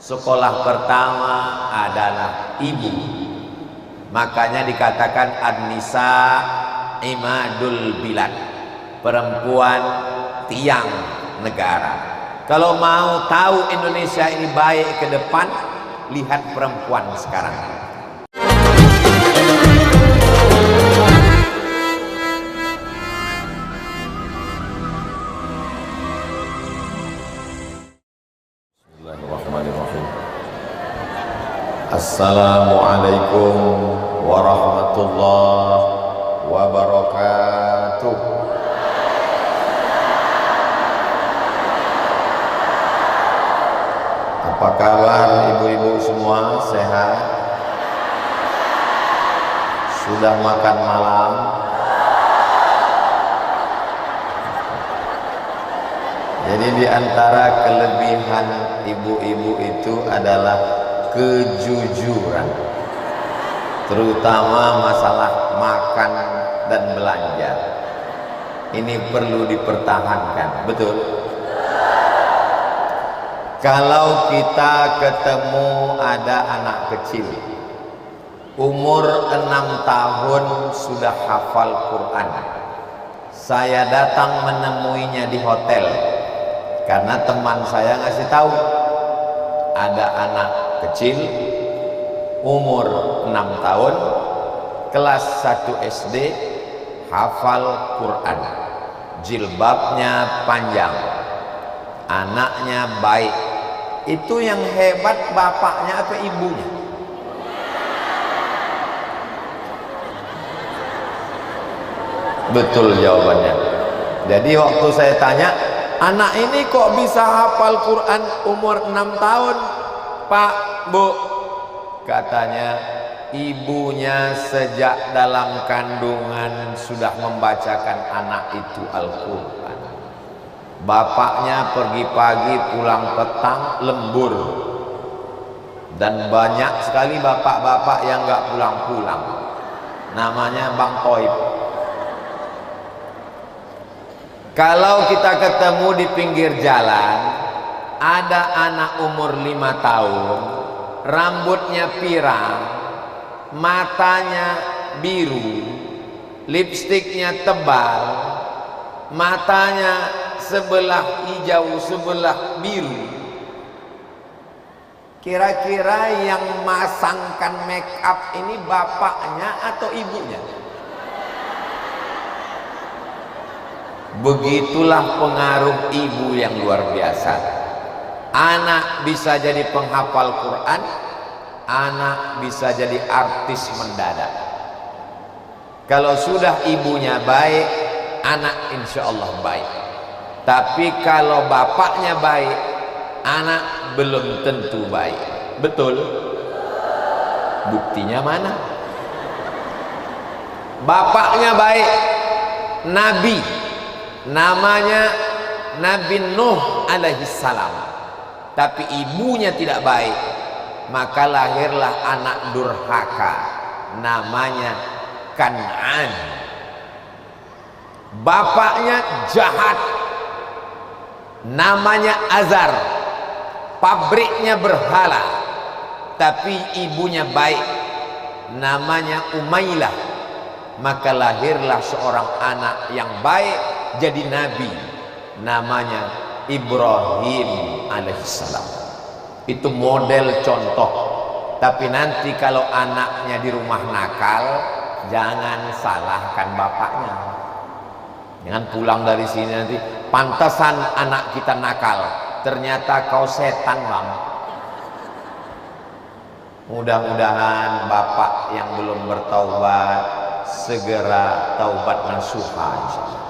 Sekolah pertama adalah ibu. Makanya dikatakan an-nisa imadul bilad, perempuan tiang negara. Kalau mau tahu Indonesia ini baik ke depan, lihat perempuan sekarang. Bismillahirrahmanirrahim. Assalamualaikum warahmatullahi wabarakatuh. Apa kabar ibu-ibu semua? Sehat? Sudah makan malam? Jadi di antara kelebihan ibu-ibu itu adalah kejujuran, terutama masalah makan dan belanja. Ini perlu dipertahankan, betul? Kalau kita ketemu ada anak kecil umur 6 tahun sudah hafal Quran, saya datang menemuinya di hotel karena teman saya ngasih tahu ada anak kecil umur 6 tahun kelas 1 SD hafal Quran, jilbabnya panjang, anaknya baik. Itu yang hebat bapaknya atau ibunya? Betul jawabannya. Jadi waktu saya tanya, anak ini kok bisa hafal Quran umur 6 tahun, Pak, Bu? Katanya ibunya sejak dalam kandungan sudah membacakan anak itu Al-Quran. Bapaknya pergi pagi pulang petang lembur. Dan banyak sekali bapak-bapak yang gak pulang-pulang. Namanya Bang Toib. Kalau kita ketemu di pinggir jalan, ada anak umur 5 tahun, rambutnya pirang, matanya biru, lipstiknya tebal, matanya sebelah hijau, sebelah biru. Kira-kira yang masangkan make up ini bapaknya atau ibunya? Begitulah pengaruh ibu yang luar biasa. Anak bisa jadi penghafal Quran, anak bisa jadi artis mendadak. Kalau sudah ibunya baik, anak insya Allah baik. Tapi kalau bapaknya baik, anak belum tentu baik. Betul? Buktinya mana? Bapaknya baik, Nabi, namanya Nabi Nuh alaihi salam, tapi ibunya tidak baik, maka lahirlah anak durhaka, namanya Kan'an. Bapaknya jahat, namanya Azar, pabriknya berhala, tapi ibunya baik, namanya Umailah, maka lahirlah seorang anak yang baik jadi nabi, namanya Ibrahim alaihissalam. Itu model contoh. Tapi nanti kalau anaknya di rumah nakal, jangan salahkan bapaknya. Jangan pulang dari sini nanti, pantasan anak kita nakal, ternyata kau setan, Bang. Mudah-mudahan bapak yang belum bertaubat segera taubat nasuha, insyaallah.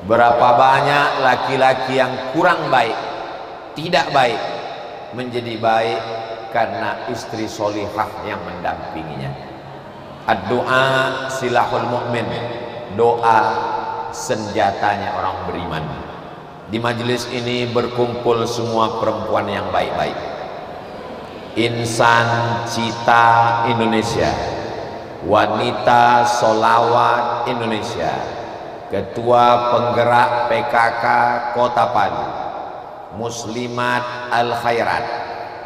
Berapa banyak laki-laki yang kurang baik, tidak baik, menjadi baik karena istri solihah yang mendampinginya. Ad-doa silahul mu'min, doa senjatanya orang beriman. Di majelis ini berkumpul semua perempuan yang baik-baik, insan cita Indonesia, wanita solawat Indonesia, ketua penggerak PKK Kota Palu, muslimat al khairat,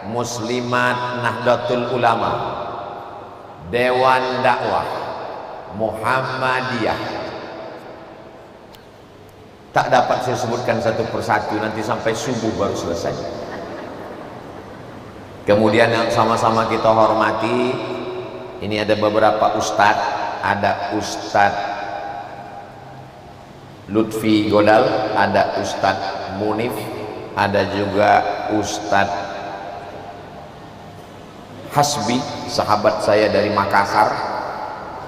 Muslimat Nahdlatul Ulama, Dewan Dakwah Muhammadiyah. Tak dapat saya sebutkan satu persatu, nanti sampai subuh baru selesai. Kemudian yang sama-sama kita hormati, ini ada beberapa ustadz, ada Ustadz Lutfi Godal, ada Ustadz Munif, ada juga Ustadz Hasbi, sahabat saya dari Makassar.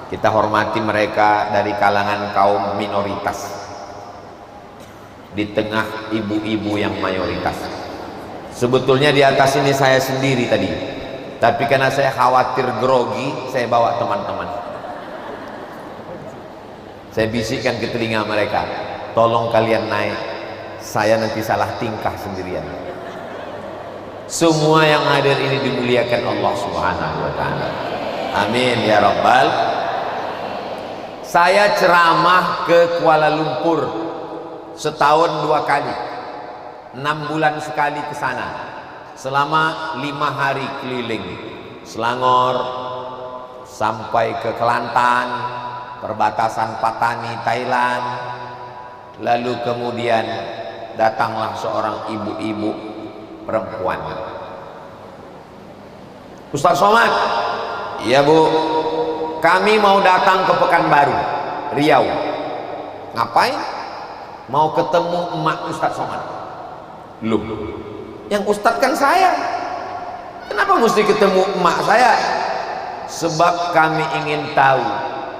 Kita hormati mereka dari kalangan kaum minoritas di tengah ibu-ibu yang mayoritas. Sebetulnya di atas ini saya sendiri tadi, tapi karena saya khawatir grogi, saya bawa teman-teman. Saya bisikkan ke telinga mereka, tolong kalian naik, saya nanti salah tingkah sendirian. Semua yang hadir ini dimuliakan Allah Subhanahu wa ta'ala. Amin ya rabbal. Saya ceramah ke Kuala Lumpur setahun 2 kali, 6 bulan sekali ke sana, selama 5 hari keliling Selangor sampai ke Kelantan, perbatasan Patani Thailand. Lalu kemudian datanglah seorang ibu-ibu perempuan, Ustaz Somad, iya bu, kami mau datang ke Pekanbaru, Riau. Ngapain? Mau ketemu emak Ustaz Somad. Loh, yang Ustaz kan saya, kenapa mesti ketemu emak saya? Sebab kami ingin tahu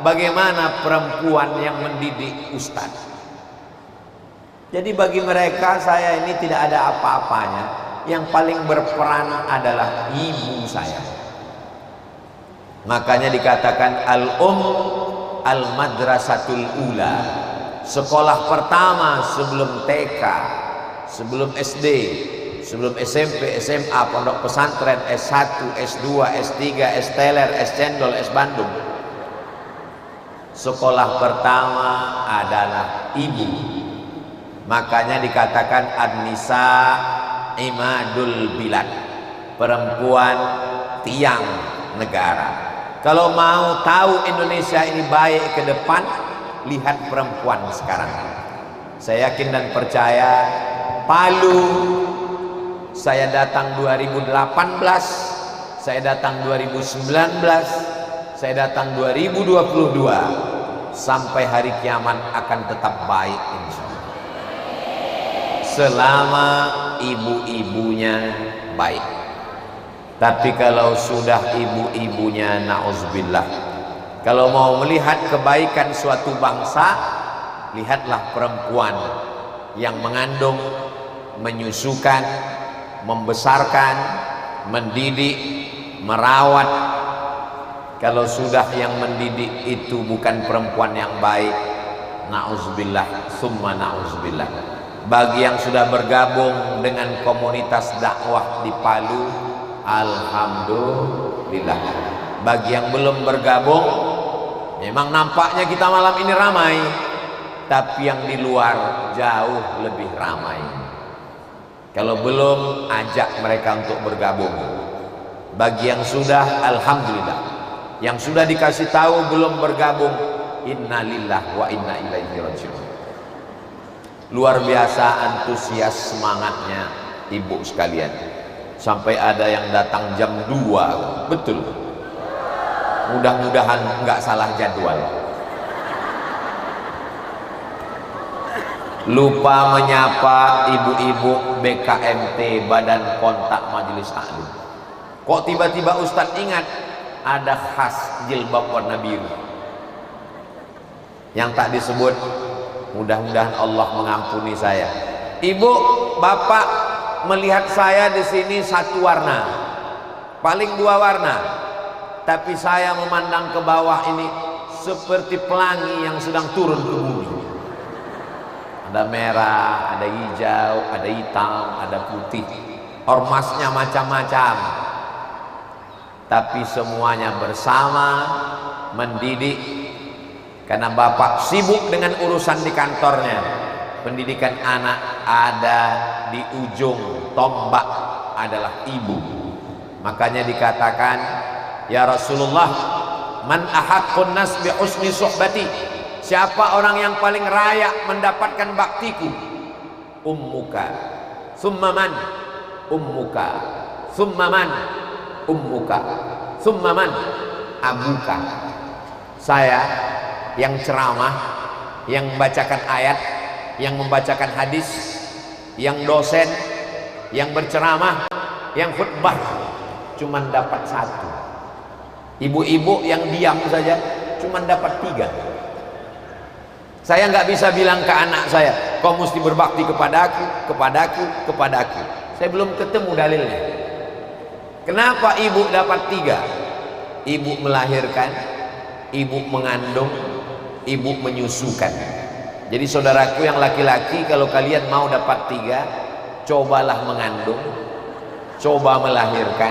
bagaimana perempuan yang mendidik Ustaz. Jadi bagi mereka saya ini tidak ada apa-apanya, yang paling berperan adalah ibu saya. Makanya dikatakan al-madrasatul ula, sekolah pertama sebelum TK, sebelum SD, sebelum SMP, SMA, pondok pesantren, S1, S2, S3, S teler, S cendol, S Bandung. Sekolah pertama adalah ibu. Makanya dikatakan an-nisa imadul bilad, perempuan tiang negara. Kalau mau tahu Indonesia ini baik ke depan, lihat perempuan sekarang. Saya yakin dan percaya, Palu saya datang 2018, saya datang 2019, saya datang 2022, sampai hari kiamat akan tetap baik insyaallah, selama ibu-ibunya baik. Tapi kalau sudah ibu-ibunya na'udzubillah, kalau mau melihat kebaikan suatu bangsa, lihatlah perempuan yang mengandung, menyusukan, membesarkan, mendidik, merawat. Kalau sudah yang mendidik itu bukan perempuan yang baik, na'udzubillah, summa na'udzubillah. Bagi yang sudah bergabung dengan komunitas dakwah di Palu, alhamdulillah. Bagi yang belum bergabung, memang nampaknya kita malam ini ramai, tapi yang di luar jauh lebih ramai. Kalau belum, ajak mereka untuk bergabung. Bagi yang sudah, alhamdulillah. Yang sudah dikasih tahu belum bergabung, innalillah wa inna ilaihi raji'un. Luar biasa antusias semangatnya ibu sekalian, sampai ada yang datang jam 2. Betul, mudah-mudahan nggak salah jadwal. Lupa menyapa ibu-ibu BKMT, Badan Kontak Majelis Taklim. Kok tiba-tiba Ustadz ingat ada khas jilbab warna biru yang tak disebut? Mudah-mudahan Allah mengampuni saya. Ibu, bapak melihat saya di sini satu warna, paling 2 warna, tapi saya memandang ke bawah ini seperti pelangi yang sedang turun ke bumi. Ada merah, ada hijau, ada hitam, ada putih, ormasnya macam-macam, tapi semuanya bersama mendidik. Karena bapak sibuk dengan urusan di kantornya, pendidikan anak ada di ujung tombak adalah ibu. Makanya dikatakan, ya Rasulullah, man ahaqqun nas bi husni suhbati, siapa orang yang paling layak mendapatkan baktiku? Ummuka, summa man? Ummuka, summa man? Ummuka, summa man? Abuka. Saya yang ceramah, yang membacakan ayat, yang membacakan hadis, yang dosen, yang berceramah, yang khutbah, cuman dapat 1. Ibu-ibu yang diam saja cuman dapat 3. Saya nggak bisa bilang ke anak saya, kau mesti berbakti kepadaku, kepadaku, kepadaku. Saya belum ketemu dalilnya. Kenapa ibu dapat 3? Ibu melahirkan, ibu mengandung, ibu menyusukan. Jadi saudaraku yang laki-laki, kalau kalian mau dapat 3, cobalah mengandung, coba melahirkan,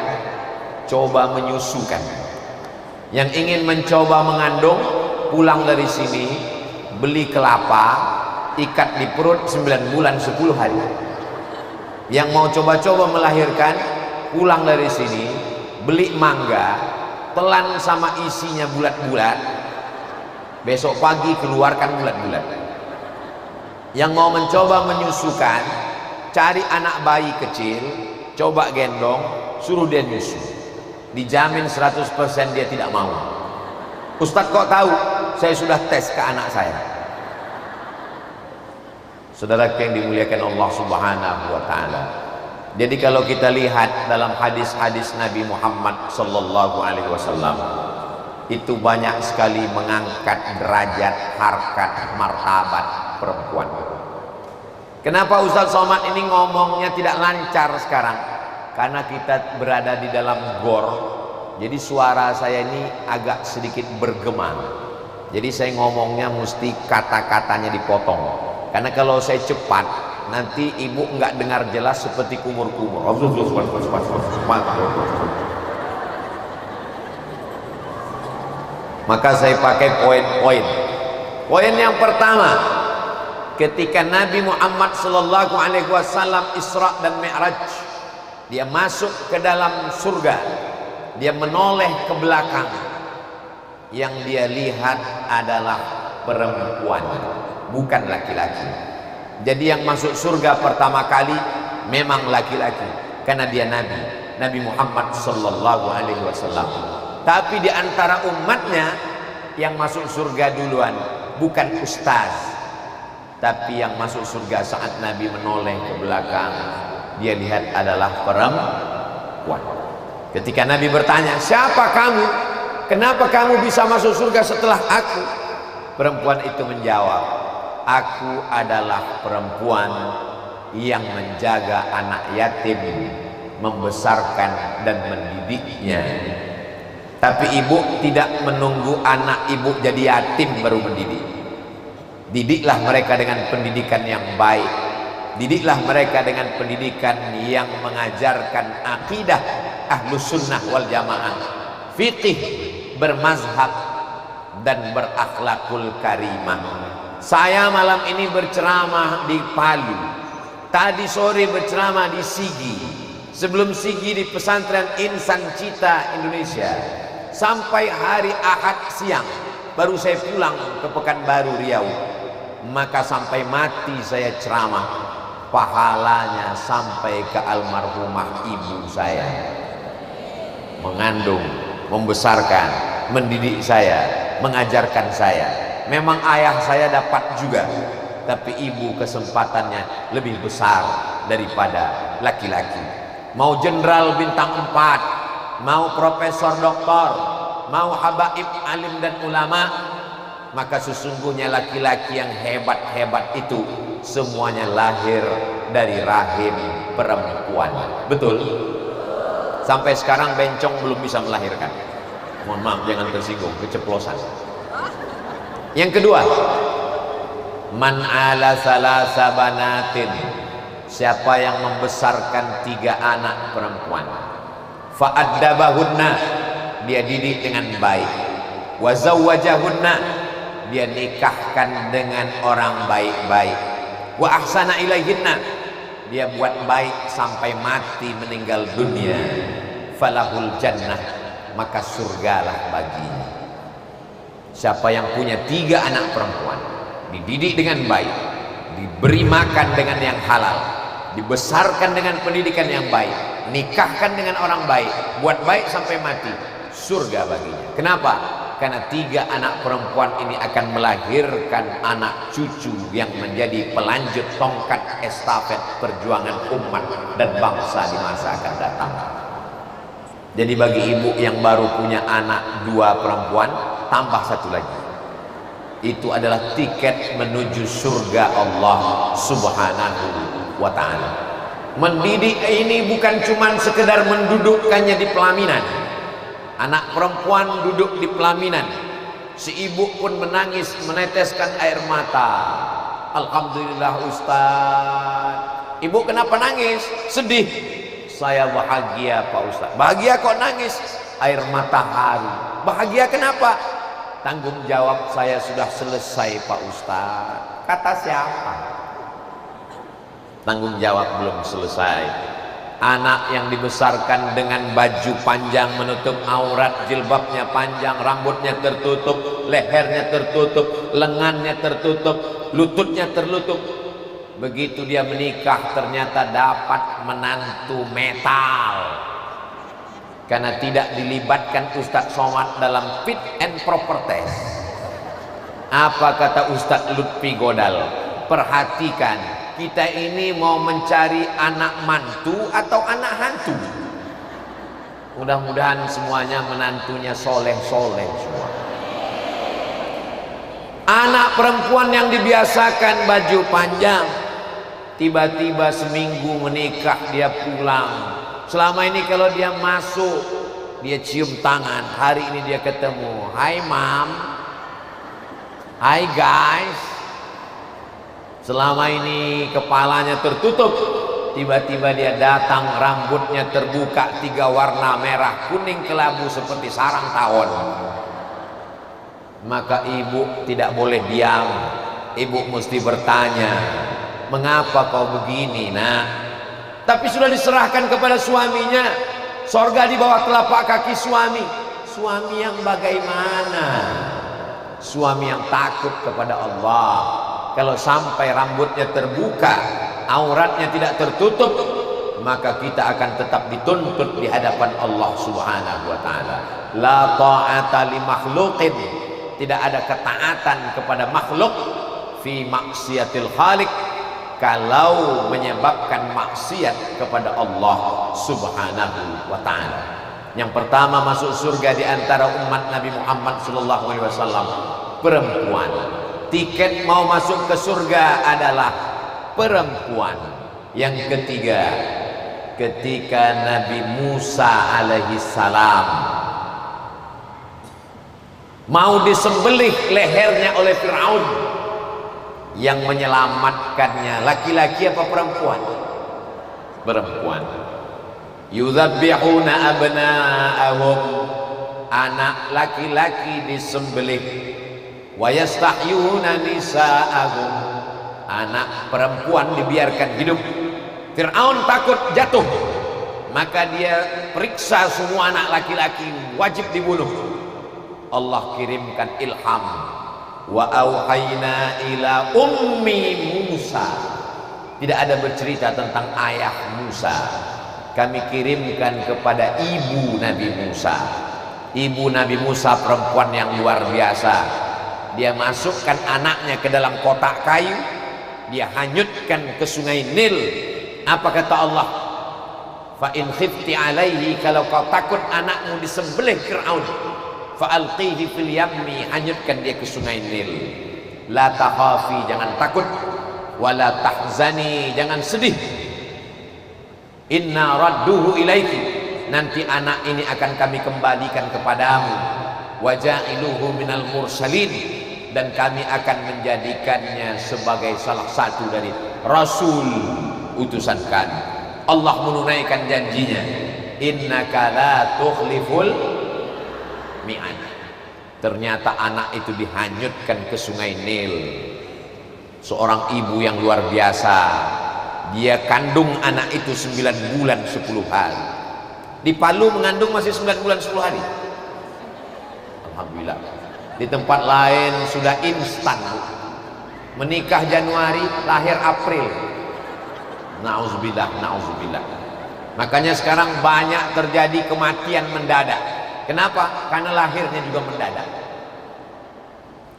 coba menyusukan. Yang ingin mencoba mengandung, pulang dari sini, beli kelapa, ikat di perut 9 bulan 10 hari. Yang mau coba-coba melahirkan, pulang dari sini, beli mangga, telan sama isinya bulat-bulat, besok pagi keluarkan bulat-bulat. Yang mau mencoba menyusukan, cari anak bayi kecil, coba gendong, suruh dia nyusu, dijamin 100% dia tidak mau. Ustadz kok tahu? Saya sudah tes ke anak saya. Saudara yang dimuliakan Allah Subhanahu wa Ta'ala, jadi kalau kita lihat dalam hadis-hadis Nabi Muhammad sallallahu alaihi wasallam, itu banyak sekali mengangkat derajat, harkat, martabat perempuan. Kenapa Ustaz Somad ini ngomongnya tidak lancar sekarang? Karena kita berada di dalam gor, jadi suara saya ini agak sedikit bergema. Jadi saya ngomongnya mesti kata-katanya dipotong. Karena kalau saya cepat, nanti ibu enggak dengar jelas seperti kumur-kumur. Maka saya pakai poin-poin. Poin yang pertama, ketika Nabi Muhammad sallallahu alaihi wasallam Isra dan Mi'raj, dia masuk ke dalam surga, dia menoleh ke belakang, yang dia lihat adalah perempuan, bukan laki-laki. Jadi yang masuk surga pertama kali memang laki-laki, karena dia Nabi Muhammad sallallahu alaihi wasallam. Tapi di antara umatnya yang masuk surga duluan bukan ustaz, tapi yang masuk surga saat Nabi menoleh ke belakang, dia lihat adalah perempuan. Ketika Nabi bertanya, siapa kamu? Kenapa kamu bisa masuk surga setelah aku? Perempuan itu menjawab, aku adalah perempuan yang menjaga anak yatim, membesarkan dan mendidiknya. Tapi ibu tidak menunggu anak ibu jadi yatim baru mendidik. Didiklah mereka dengan pendidikan yang baik. Didiklah mereka dengan pendidikan yang mengajarkan akidah ahlus sunnah wal jamaah, fiqih, bermazhab, dan berakhlakul karimah. Saya malam ini berceramah di Palu, tadi sore berceramah di Sigi, sebelum Sigi di pesantren Insan Cita Indonesia, sampai hari Ahad siang baru saya pulang ke Pekanbaru Riau. Maka sampai mati saya ceramah, pahalanya sampai ke almarhumah ibu saya, mengandung, membesarkan, mendidik saya, mengajarkan saya. Memang ayah saya dapat juga, tapi ibu kesempatannya lebih besar daripada laki-laki. Mau jenderal bintang 4, mau profesor doktor, mau habaib alim dan ulama, maka sesungguhnya laki-laki yang hebat-hebat itu semuanya lahir dari rahim perempuan. Betul? Sampai sekarang bencong belum bisa melahirkan. Mohon maaf, jangan tersinggung, keceplosan. Yang kedua, man ala salasa banatin, siapa yang membesarkan 3 anak perempuan, fa'addabahunna, dia didik dengan baik, wa zawwajahunna, dia nikahkan dengan orang baik-baik, wa ahsana ilaihinna, dia buat baik sampai mati meninggal dunia, falahul jannah, maka surgalah baginya. Siapa yang punya 3 anak perempuan, dididik dengan baik, diberi makan dengan yang halal, dibesarkan dengan pendidikan yang baik, nikahkan dengan orang baik, buat baik sampai mati, surga baginya. Kenapa? Karena 3 anak perempuan ini akan melahirkan anak cucu yang menjadi pelanjut tongkat estafet perjuangan umat dan bangsa di masa akan datang. Jadi bagi ibu yang baru punya anak 2 perempuan, tambah 1 lagi. Itu adalah tiket menuju surga Allah Subhanahu wa ta'ala. Mendidik ini bukan cuma sekedar mendudukkannya di pelaminan. Anak perempuan duduk di pelaminan, si ibu pun menangis, meneteskan air mata. Alhamdulillah Ustaz. Ibu kenapa nangis? Sedih. Saya bahagia Pak Ustaz. Bahagia kok nangis? Air mata haru. Bahagia kenapa? Tanggung jawab saya sudah selesai Pak Ustaz. Kata siapa? Tanggung jawab belum selesai. Anak yang dibesarkan dengan baju panjang menutup aurat, jilbabnya panjang, rambutnya tertutup, lehernya tertutup, lengannya tertutup, lututnya tertutup. Begitu dia menikah ternyata dapat menantu metal. Karena tidak dilibatkan Ustadz Somad dalam fit and proper test. Apa kata Ustadz Lutfi Godal? Perhatikan, kita ini mau mencari anak mantu atau anak hantu? Mudah-mudahan semuanya menantunya soleh-soleh semua. Anak perempuan yang dibiasakan baju panjang, tiba-tiba seminggu menikah dia pulang. Selama ini kalau dia masuk, dia cium tangan. Hari ini dia ketemu, "Hai Mam, hai guys." Selama ini kepalanya tertutup, tiba-tiba dia datang, rambutnya terbuka 3 warna, merah, kuning, kelabu seperti sarang tawon. Maka ibu tidak boleh diam. Ibu mesti bertanya, "Mengapa kau begini, Nak?" Tapi sudah diserahkan kepada suaminya. Sorga di bawah telapak kaki suami. Suami yang bagaimana? Suami yang takut kepada Allah. Kalau sampai rambutnya terbuka, auratnya tidak tertutup, maka kita akan tetap dituntut di hadapan Allah Subhanahu wa ta'ala. La ta'ata li makhluqin, tidak ada ketaatan kepada makhluk fi maksiatil khaliq, kalau menyebabkan maksiat kepada Allah Subhanahu wa ta'ala. Yang pertama masuk surga di antara umat Nabi Muhammad sallallahu alaihi wasallam, perempuan. Tiket mau masuk ke surga adalah perempuan. Yang ketiga, ketika Nabi Musa alaihi salam mau disembelih lehernya oleh Fir'aun, yang menyelamatkannya laki-laki apa perempuan? Perempuan. Yudzabbihuna abna'ahum, anak laki-laki disembelih. Wa yastahyuna nisa'ahum, anak perempuan dibiarkan hidup. Fir'aun takut jatuh, maka dia periksa semua anak laki-laki wajib dibunuh. Allah kirimkan ilham, wa auhayna ila ummi Musa, tidak ada bercerita tentang ayah Musa, kami kirimkan kepada ibu Nabi Musa. Ibu Nabi Musa perempuan yang luar biasa. Dia masukkan anaknya ke dalam kotak kayu, dia hanyutkan ke sungai Nil. Apa kata Allah? Fa in khifti alaihi, kalau kau takut anakmu disembelih Fir'aun, fa alqihi fil yammi, hanyutkan dia ke sungai Nil. La takhafi, jangan takut, wala tahzani, jangan sedih. Inna radduhu ilaiki, nanti anak ini akan kami kembalikan kepadamu. Wa ja'iluhu minal mursalin, dan kami akan menjadikannya sebagai salah satu dari rasul utusan kami. Allah menunaikan janjinya, innaka la tukhliful mi'ad. Ternyata anak itu dihanyutkan ke sungai Nil. Seorang ibu yang luar biasa, dia kandung anak itu 9 bulan 10 hari. Di Palu mengandung masih 9 bulan 10 hari. Alhamdulillah. Di tempat lain sudah instan, menikah Januari, lahir April. Nauzubillah, nauzubillah. Makanya sekarang banyak terjadi kematian mendadak. Kenapa? Karena lahirnya juga mendadak.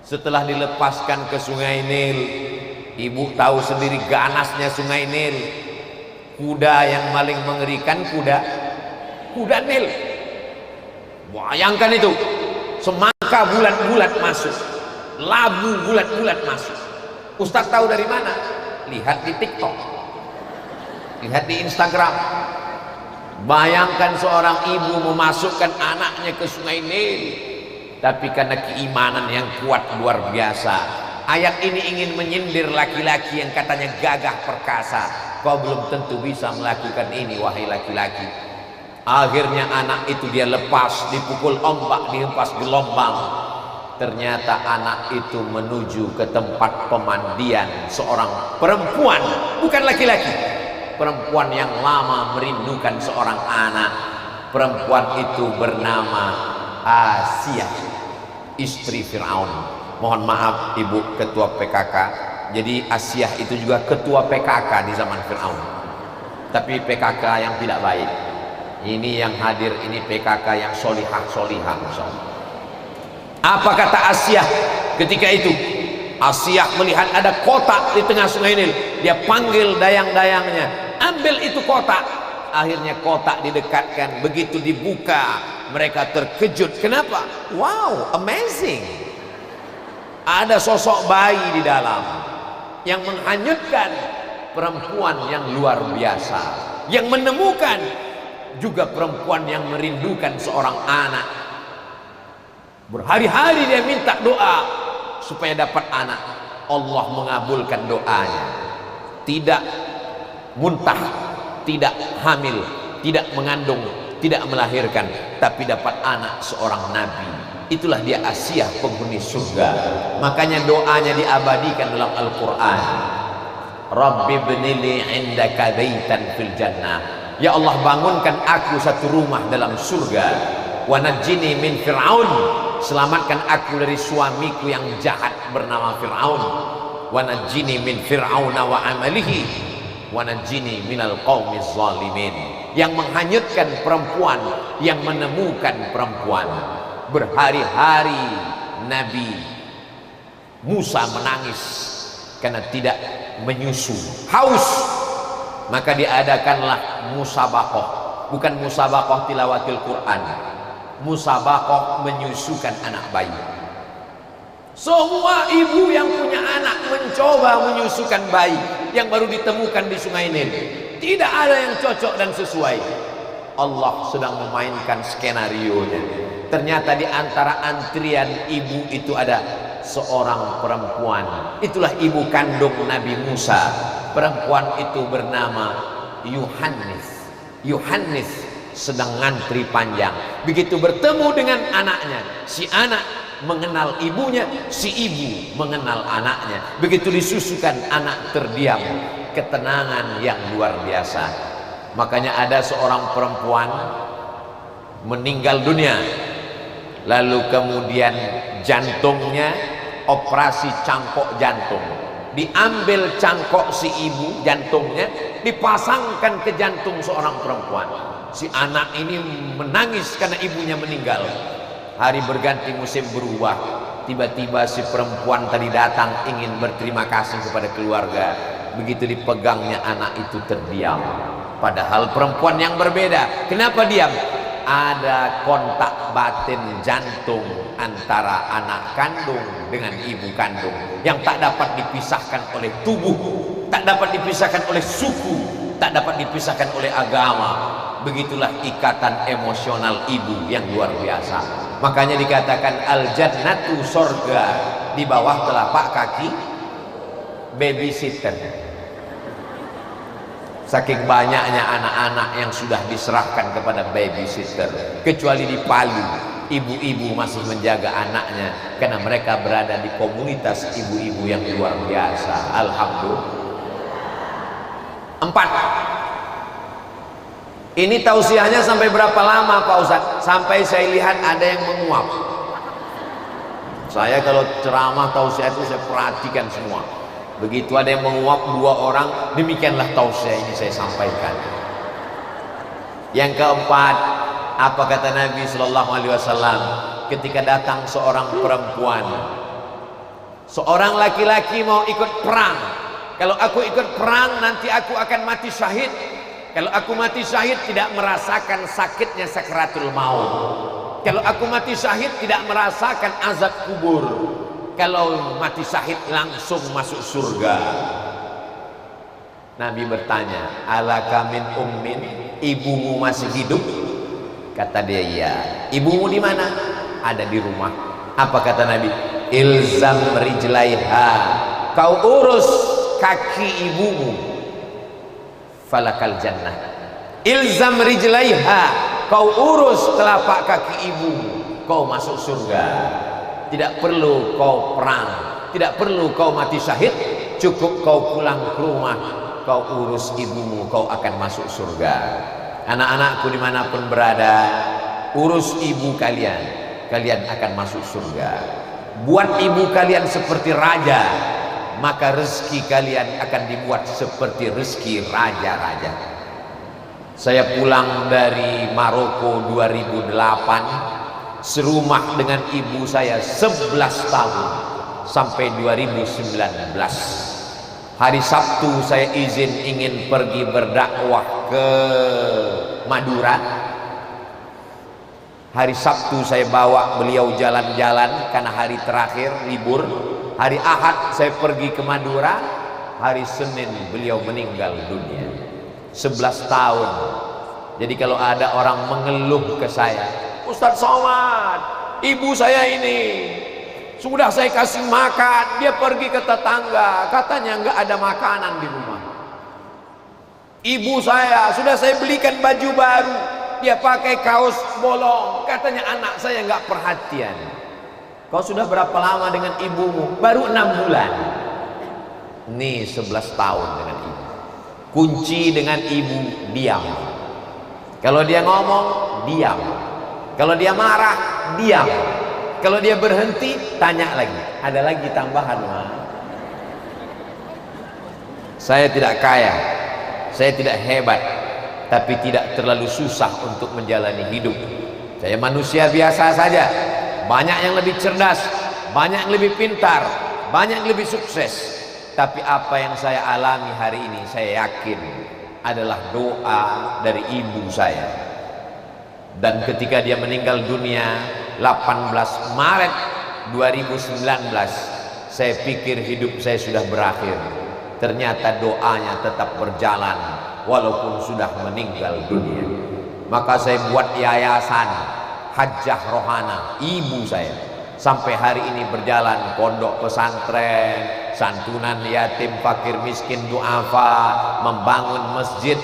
Setelah dilepaskan ke Sungai Nil, ibu tahu sendiri ganasnya Sungai Nil. Kuda yang paling mengerikan, kuda Nil. Bayangkan itu, semangka bulat-bulat masuk, labu bulat-bulat masuk. Ustaz tahu dari mana? Lihat di TikTok, lihat di Instagram. Bayangkan seorang ibu memasukkan anaknya ke Sungai Nil, tapi karena keimanan yang kuat luar biasa. Ayat ini ingin menyindir laki-laki yang katanya gagah perkasa. Kau belum tentu bisa melakukan ini, wahai laki-laki. Akhirnya anak itu dia lepas, dipukul ombak, dihempas gelombang. Ternyata anak itu menuju ke tempat pemandian seorang perempuan, bukan laki-laki. Perempuan yang lama merindukan seorang anak. Perempuan itu bernama Asia, istri Fir'aun. Mohon maaf ibu ketua PKK, jadi Asia itu juga ketua PKK di zaman Fir'aun, tapi PKK yang tidak baik. Ini yang hadir ini PKK yang solihah. Apa kata Asia ketika itu? Asia melihat ada kotak di tengah Sungai Nil. Dia panggil dayang-dayangnya, ambil itu kotak. Akhirnya kotak didekatkan. Begitu dibuka, mereka terkejut. Kenapa? Wow, amazing. Ada sosok bayi di dalam yang menghanyutkan perempuan yang luar biasa, yang menemukan juga perempuan yang merindukan seorang anak. Berhari-hari dia minta doa supaya dapat anak. Allah mengabulkan doanya. Tidak muntah, tidak hamil, tidak mengandung, tidak melahirkan, tapi dapat anak seorang nabi. Itulah dia Asia, penghuni surga. Makanya doanya diabadikan dalam Al-Quran. Rabbi bnili indaka baitan fil jannah. Ya Allah, bangunkan aku satu rumah dalam surga. Wa najjini min Fir'aun. Selamatkan aku dari suamiku yang jahat bernama Fir'aun. Wa najjini min Fir'auna wa amalihi. Wa najjini minal qaumiz zalimin. Yang menghanyutkan perempuan, yang menemukan perempuan. Berhari-hari Nabi Musa menangis karena tidak menyusu, haus. Maka diadakanlah musabaqah, bukan musabaqah tilawatil Quran, musabaqah menyusukan anak bayi. Semua ibu yang punya anak mencoba menyusukan bayi yang baru ditemukan di Sungai Nil. Tidak ada yang cocok dan sesuai. Allah sedang memainkan skenario-nya. Ternyata di antara antrian ibu itu ada seorang perempuan. Itulah ibu kandung Nabi Musa. Perempuan itu bernama Yohanes. Yohanes sedang ngantri panjang. Begitu bertemu dengan anaknya, si anak mengenal ibunya, si ibu mengenal anaknya. Begitu disusukan, anak terdiam. Ketenangan yang luar biasa. Makanya ada seorang perempuan meninggal dunia, lalu kemudian jantungnya operasi cangkok jantung, diambil cangkok si ibu, jantungnya dipasangkan ke jantung seorang perempuan. Si anak ini menangis karena ibunya meninggal. Hari berganti, musim berubah. Tiba-tiba si perempuan tadi datang ingin berterima kasih kepada keluarga. Begitu dipegangnya, anak itu terdiam. Padahal perempuan yang berbeda. Kenapa diam? Ada kontak batin jantung antara anak kandung dengan ibu kandung yang tak dapat dipisahkan oleh tubuh, tak dapat dipisahkan oleh suku, tak dapat dipisahkan oleh agama. Begitulah ikatan emosional ibu yang luar biasa. Makanya dikatakan al-jannatu, sorga di bawah telapak kaki babysitter. Saking banyaknya anak-anak yang sudah diserahkan kepada babysitter. Kecuali di Palu, ibu-ibu masih menjaga anaknya karena mereka berada di komunitas ibu-ibu yang luar biasa. Alhamdulillah. 4. Ini tausiahnya sampai berapa lama Pak Ustadz? Sampai saya lihat ada yang menguap. Saya kalau ceramah tausiah itu saya perhatikan semua. Begitu ada yang menguap 2 orang, demikianlah tausiah ini saya sampaikan. Yang keempat, apa kata Nabi Shallallahu Alaihi Wasallam ketika datang seorang perempuan, seorang laki-laki mau ikut perang. Kalau aku ikut perang nanti aku akan mati syahid. Kalau aku mati syahid tidak merasakan sakitnya sakaratul maut. Kalau aku mati syahid tidak merasakan azab kubur. Kalau mati syahid langsung masuk surga. Nabi bertanya, alaka min ummin, ibumu masih hidup? Kata dia, iya. Ibumu di mana? Ada di rumah. Apa kata Nabi? Ilzam rijlaiha, kau urus kaki ibumu, falakal jannah. Ilzam rijlaiha, kau urus telapak kaki ibumu, kau masuk surga. Tidak perlu kau perang, tidak perlu kau mati syahid, cukup kau pulang ke rumah, kau urus ibumu, kau akan masuk surga. Anak-anakku dimanapun berada, urus ibu kalian, kalian akan masuk surga. Buat ibu kalian seperti raja, maka rezeki kalian akan dibuat seperti rezeki raja-raja. Saya pulang dari Maroko 2008, serumah dengan ibu saya 11 tahun sampai 2019. Hari Sabtu saya izin ingin pergi berdakwah ke Madura. Hari Sabtu saya bawa beliau jalan-jalan karena hari terakhir libur. Hari Ahad saya pergi ke Madura. Hari Senin beliau meninggal dunia. 11 tahun. Jadi kalau ada orang mengeluh ke saya, Ustadz Somad, ibu saya ini sudah saya kasih makan, dia pergi ke tetangga, katanya nggak ada makanan di rumah. Ibu saya sudah saya belikan baju baru, dia pakai kaos bolong, katanya anak saya nggak perhatian. Kau sudah berapa lama dengan ibumu? Baru 6 bulan. Nih 11 tahun dengan ibu. Kunci dengan ibu, diam. Kalau dia ngomong, diam. Kalau dia marah, diam. Kalau dia berhenti, tanya lagi. Ada lagi tambahan, Ma. Saya tidak kaya, saya tidak hebat, tapi tidak terlalu susah untuk menjalani hidup. Saya manusia biasa saja. Banyak yang lebih cerdas, banyak yang lebih pintar, banyak yang lebih sukses. Tapi apa yang saya alami hari ini, saya yakin adalah doa dari ibu saya. Dan ketika dia meninggal dunia 18 Maret 2019, saya pikir hidup saya sudah berakhir. Ternyata doanya tetap berjalan walaupun sudah meninggal dunia. Maka saya buat yayasan Hajjah Rohana, ibu saya. Sampai hari ini berjalan, pondok pesantren, santunan yatim, fakir miskin, duafa, membangun masjid.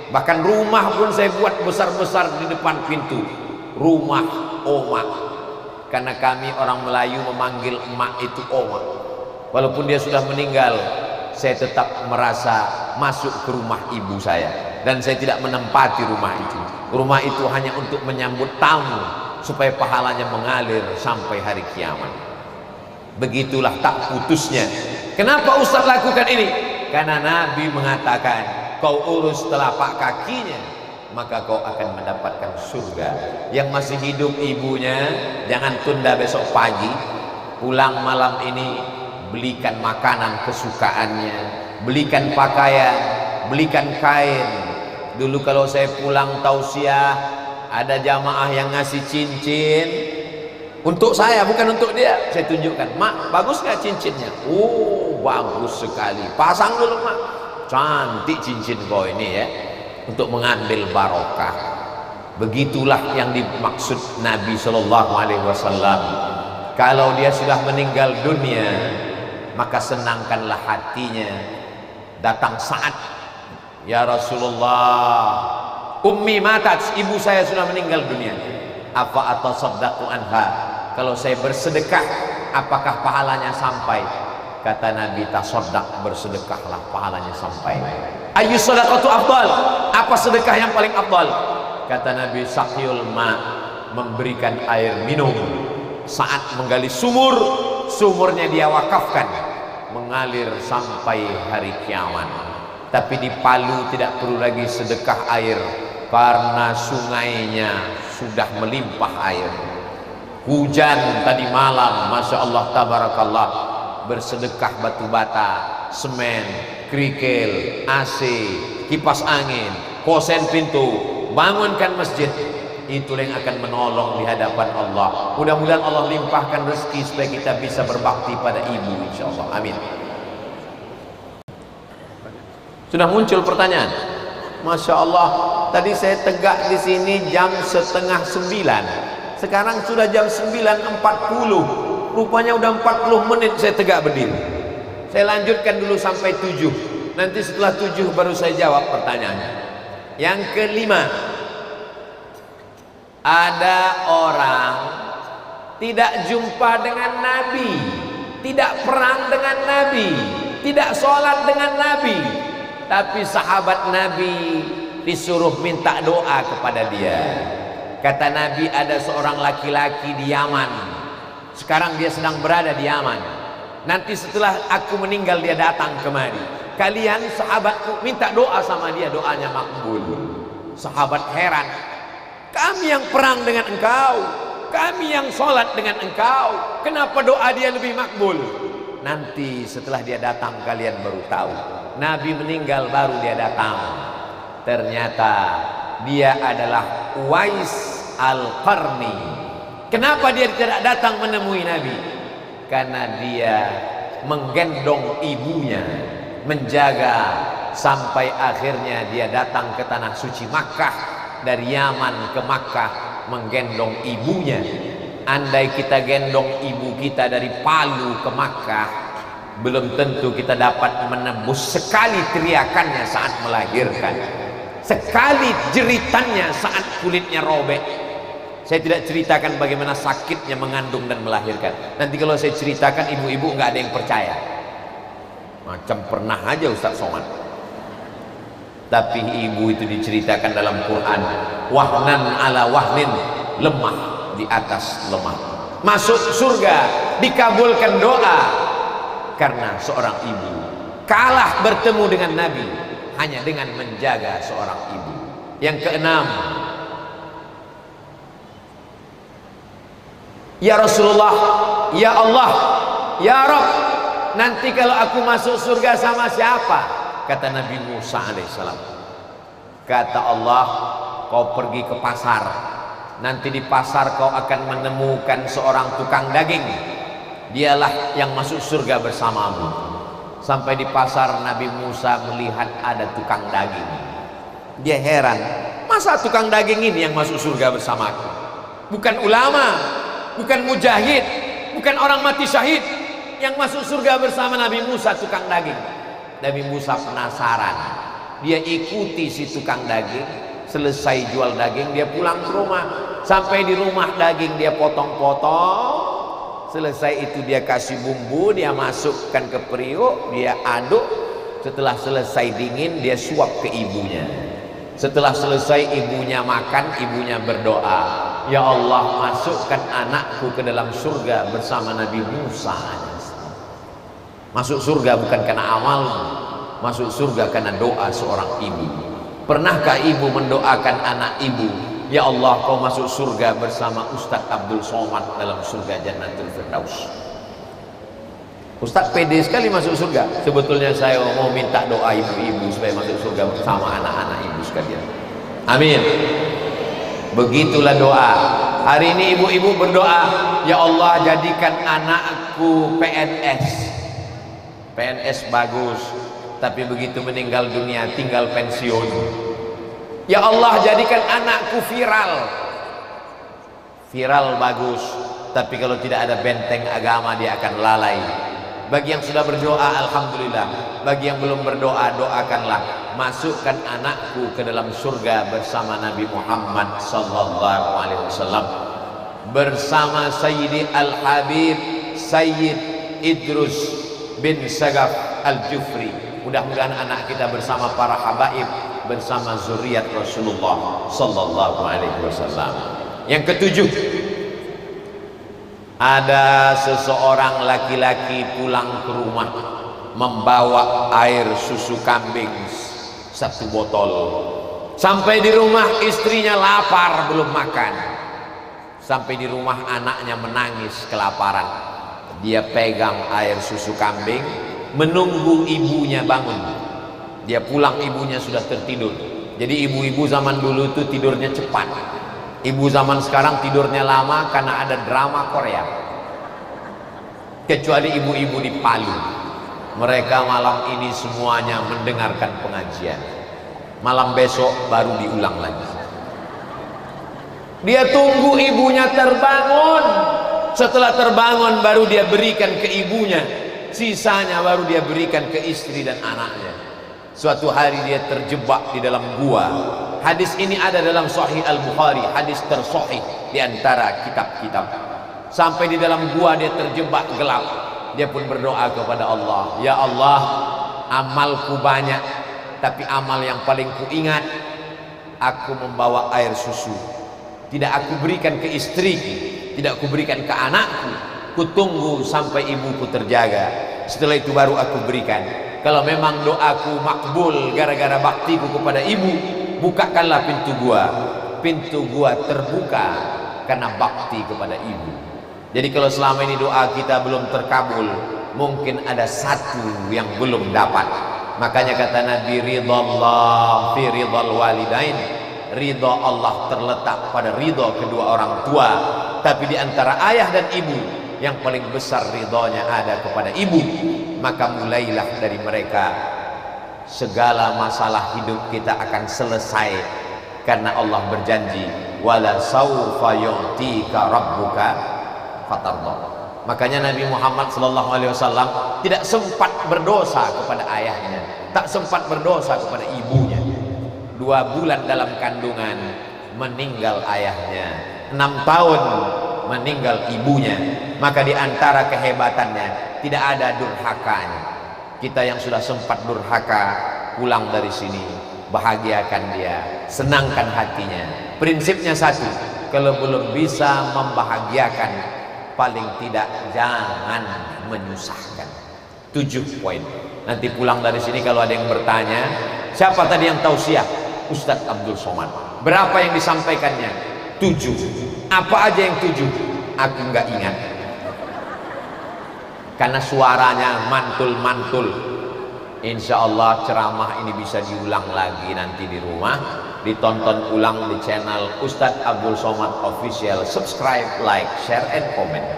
Bahkan rumah pun saya buat besar-besar di depan pintu. Rumah Oma. Karena kami orang Melayu memanggil emak itu Oma. Walaupun dia sudah meninggal, saya tetap merasa masuk ke rumah ibu saya. Dan saya tidak menempati rumah itu. Rumah itu hanya untuk menyambut tamu, supaya pahalanya mengalir sampai hari kiamat. Begitulah tak putusnya. Kenapa Ustaz lakukan ini? Karena Nabi mengatakan, kau urus telapak kakinya, maka kau akan mendapatkan surga. Yang masih hidup ibunya, jangan tunda besok pagi. Pulang malam ini, belikan makanan kesukaannya, belikan pakaian, belikan kain. Dulu kalau saya pulang tausiah, ada jamaah yang ngasih cincin untuk saya, bukan untuk dia. Saya tunjukkan, Mak, bagus gak cincinnya? Oh, bagus sekali. Pasang dulu, Mak. Cantik cincin kau ini ya, untuk mengambil barokah. Begitulah yang dimaksud Nabi Shallallahu Alaihi Wasallam. Kalau dia sudah meninggal dunia, maka senangkanlah hatinya. Datang saat, ya Rasulullah, ummi matat, ibu saya sudah meninggal dunia. Apa atau sadaqtu anha? Kalau saya bersedekah, apakah pahalanya sampai? Kata Nabi, tasaddaq, bersedekahlah, pahalanya sampai. Ayyus sadaqatu afdal, apa sedekah yang paling afdal? Kata Nabi, saqyul ma, memberikan air minum. Saat menggali sumur, sumurnya dia wakafkan, mengalir sampai hari kiamat. Tapi di Palu tidak perlu lagi sedekah air, karena sungainya sudah melimpah air. Hujan tadi malam, Masya Allah tabarakallah, bersedekah batu bata, semen, kerikil, AC, kipas angin, kosen pintu, bangunkan masjid. Itulah yang akan menolong di hadapan Allah. Mudah-mudahan Allah limpahkan rezeki supaya kita bisa berbakti pada ibu, insya Allah. Amin. Sudah muncul pertanyaan. Masya Allah, tadi saya tegak di sini jam 8:30. Sekarang sudah jam 9:40. Rupanya udah 40 menit saya tegak berdiri. Saya lanjutkan dulu sampai 7. Nanti setelah 7 baru saya jawab pertanyaannya. Yang kelima, ada orang tidak jumpa dengan Nabi, tidak perang dengan Nabi, tidak sholat dengan Nabi, tapi sahabat Nabi disuruh minta doa kepada dia. Kata Nabi, ada seorang laki-laki di Yaman, sekarang dia sedang berada di Yaman. Nanti setelah aku meninggal dia datang kemari. Kalian sahabatku minta doa sama dia, doanya makbul. Sahabat heran, kami yang perang dengan engkau, kami yang sholat dengan engkau, kenapa doa dia lebih makbul? Nanti setelah dia datang kalian baru tahu. Nabi meninggal baru dia datang. Ternyata dia adalah Uwais Al-Qarni. Kenapa dia tidak datang menemui Nabi? Karena dia menggendong ibunya, menjaga sampai akhirnya dia datang ke tanah suci Makkah. Dari Yaman ke Makkah menggendong ibunya. Andai kita gendong ibu kita dari Palu ke Makkah, belum tentu kita dapat menembus sekali teriakannya saat melahirkan, sekali jeritannya saat kulitnya robek. Saya tidak ceritakan bagaimana sakitnya mengandung dan melahirkan. Nanti kalau saya ceritakan ibu-ibu nggak ada yang percaya. Macam pernah aja Ustaz Somad. Tapi ibu itu diceritakan dalam Quran, wahnan ala wahnin, lemah di atas lemah. Masuk surga, dikabulkan doa karena seorang ibu. Kalah bertemu dengan Nabi hanya dengan menjaga seorang ibu. Yang keenam, ya Rasulullah, ya Allah, ya Rabb, nanti kalau aku masuk surga sama siapa? Kata Nabi Musa alaihissalam, kata Allah, kau pergi ke pasar, nanti di pasar kau akan menemukan seorang tukang daging, dialah yang masuk surga bersamamu. Sampai di pasar Nabi Musa melihat ada tukang daging. Dia heran, masa tukang daging ini yang masuk surga bersamaku? Bukan ulama, bukan mujahid, bukan orang mati syahid yang masuk surga bersama Nabi Musa, tukang daging. Nabi Musa penasaran, dia ikuti si tukang daging. Selesai jual daging dia pulang ke rumah. Sampai di rumah daging dia potong-potong. Selesai itu dia kasih bumbu, dia masukkan ke periuk, dia aduk. Setelah selesai dingin dia suap ke ibunya. Setelah selesai ibunya makan, ibunya berdoa, ya Allah, masukkan anakku ke dalam surga bersama Nabi Musa. Masuk surga bukan karena amal, masuk surga karena doa seorang ibu. Pernahkah ibu mendoakan anak ibu, ya Allah, kau masuk surga bersama Ustadz Abdul Somad dalam surga Jannatul Firdaus? Ustadz pede sekali masuk surga. Sebetulnya saya mau minta doa ibu-ibu supaya masuk surga bersama anak-anak ibu sekalian. Amin. Begitulah doa. Hari ini ibu-ibu berdoa, ya Allah, jadikan anakku PNS. PNS bagus, tapi begitu meninggal dunia tinggal pensiun. Ya Allah, jadikan anakku viral. Viral bagus, tapi kalau tidak ada benteng agama dia akan lalai. Bagi yang sudah berdoa, alhamdulillah. Bagi yang belum berdoa, doakanlah. Masukkan anakku ke dalam surga bersama Nabi Muhammad sallallahu alaihi wasallam, bersama Sayyidi Al-Habib Sayyid Idrus bin Sagaf Al-Jufri, Mudah-mudahan anak kita bersama para habaib, bersama zuriat Rasulullah sallallahu alaihi wasallam. Yang ketujuh, ada seseorang laki-laki pulang ke rumah membawa air susu kambing 1 botol. Sampai di rumah istrinya lapar, belum makan. Sampai di rumah anaknya menangis kelaparan. Dia pegang air susu kambing, menunggu ibunya bangun. Dia pulang, ibunya sudah tertidur. Jadi ibu-ibu zaman dulu itu tidurnya cepat. Ibu zaman sekarang tidurnya lama karena ada drama Korea. Kecuali ibu-ibu di Palu, mereka malam ini semuanya mendengarkan pengajian. Malam besok baru diulang lagi. Dia tunggu ibunya terbangun. Setelah terbangun baru dia berikan ke ibunya. Sisanya baru dia berikan ke istri dan anaknya. Suatu hari dia terjebak di dalam gua. Hadis ini ada dalam Sahih Al-Bukhari, hadis tersahih di antara kitab-kitab. Sampai di dalam gua dia terjebak gelap. Dia pun berdoa kepada Allah, ya Allah, amalku banyak, tapi amal yang paling kuingat, aku membawa air susu. Tidak aku berikan ke istriku, tidak aku berikan ke anakku. Kutunggu sampai ibuku terjaga. Setelah itu baru aku berikan. Kalau memang doaku makbul gara-gara baktiku kepada ibu, bukakanlah pintu gua. Pintu gua terbuka karena bakti kepada ibu. Jadi kalau selama ini doa kita belum terkabul, mungkin ada satu yang belum dapat. Makanya kata Nabi, ridallah fi ridal walidain. Ridha Allah terletak pada ridha kedua orang tua. Tapi di antara ayah dan ibu, yang paling besar ridhonya ada kepada ibu. Maka mulailah dari mereka. Segala masalah hidup kita akan selesai, karena Allah berjanji, wala saufa yu'tika rabbuka fatarda. Makanya Nabi Muhammad SAW tidak sempat berdosa kepada ayahnya, tak sempat berdosa kepada ibunya. 2 bulan dalam kandungan meninggal ayahnya, 6 tahun meninggal ibunya. Maka di antara kehebatannya tidak ada durhakanya. Kita yang sudah sempat durhaka, pulang dari sini, bahagiakan dia, senangkan hatinya. Prinsipnya satu, kalau belum bisa membahagiakan, paling tidak jangan menyusahkan. 7 poin. Nanti pulang dari sini kalau ada yang bertanya, siapa tadi yang tausiah? Ustadz Abdul Somad. Berapa yang disampaikannya? 7. Apa aja yang 7? Aku nggak ingat. Karena suaranya mantul-mantul. Insya Allah ceramah ini bisa diulang lagi nanti di rumah, ditonton ulang di channel Ustadz Abdul Somad Official. Subscribe, like, share, and comment.